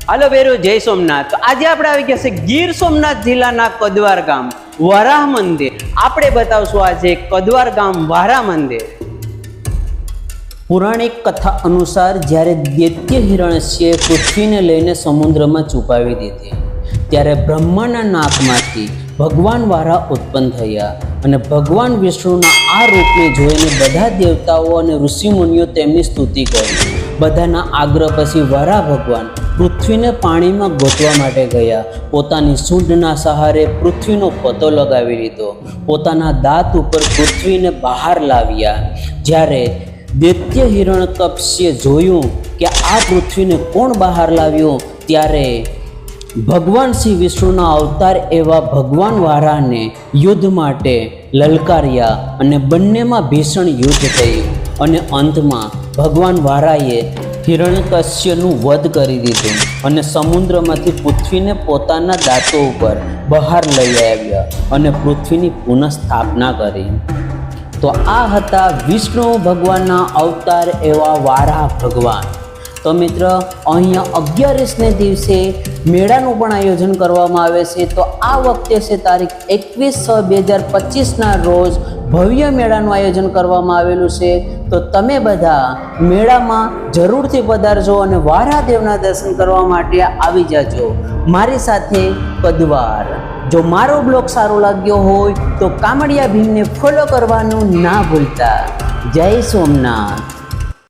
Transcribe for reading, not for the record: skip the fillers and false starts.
હાલો બેરો, જય સોમનાથ। તો આજે આપણે આવી ગયા છે ગીર સોમનાથ જિલ્લાના કદવાર ગામ વારાહ મંદિર। આપણે બતાવશું આજે કદવાર ગામ વારાહ મંદિર। પૌરાણિક કથા અનુસાર જ્યારે દૈત્ય હિરણ્યશ્યે પૃથ્વીને લઈને સમુદ્રમાં છુપાવી દીધી, ત્યારે બ્રહ્માના નાકમાંથી ભગવાન વારાહ ઉત્પન્ન થયા અને ભગવાન વિષ્ણુના આ રૂપને જોઈને બધા દેવતાઓ અને ઋષિમુનિઓ તેમની સ્તુતિ કરી। બધાના આગ્રહ પછી વારાહ ભગવાન પૃથ્વીને પાણીમાં ગોતવા માટે ગયા। પોતાની સૂંઢના સહારે પૃથ્વીનો પતો લગાવી લીધો, પોતાના દાંત ઉપર પૃથ્વીને બહાર લાવ્યા। જ્યારે દૈત્ય હિરણ્યકશ્યપે જોયું કે આ પૃથ્વીને કોણ બહાર લાવ્યું, ત્યારે ભગવાન શ્રી વિષ્ણુના અવતાર એવા ભગવાન વારાહને યુદ્ધ માટે લલકાર્યા અને બંનેમાં ભીષણ યુદ્ધ થયું અને અંતમાં ભગવાન વારાહે હિરણ્યકશ્યપનું વધ કરી દીધું અને સમુદ્રમાંથી પૃથ્વીને પોતાના દાંતો ઉપર બહાર લઈ આવ્યા અને પૃથ્વીની પુનઃસ્થાપના કરી। તો આ હતા વિષ્ણુ ભગવાનના અવતાર એવા વારાહ ભગવાન। તો મિત્ર, અહીંયા 11ને દિવસે મેળાનું પણ આયોજન કરવામાં આવે છે। તો આ વખતે છે તારીખ 21/6/2025ના રોજ ભવ્ય મેળાનું આયોજન કરવામાં આવેલું છે। તો તમે બધા મેળામાં જરૂરથી પધારજો અને વારાહદેવના દર્શન કરવા માટે આવી જાજો મારી સાથે કદવાર। જો મારો બ્લોગ સારો લાગ્યો હોય તો કામડિયા ભીમને ફોલો કરવાનું ના ભૂલતા। જય સોમનાથ।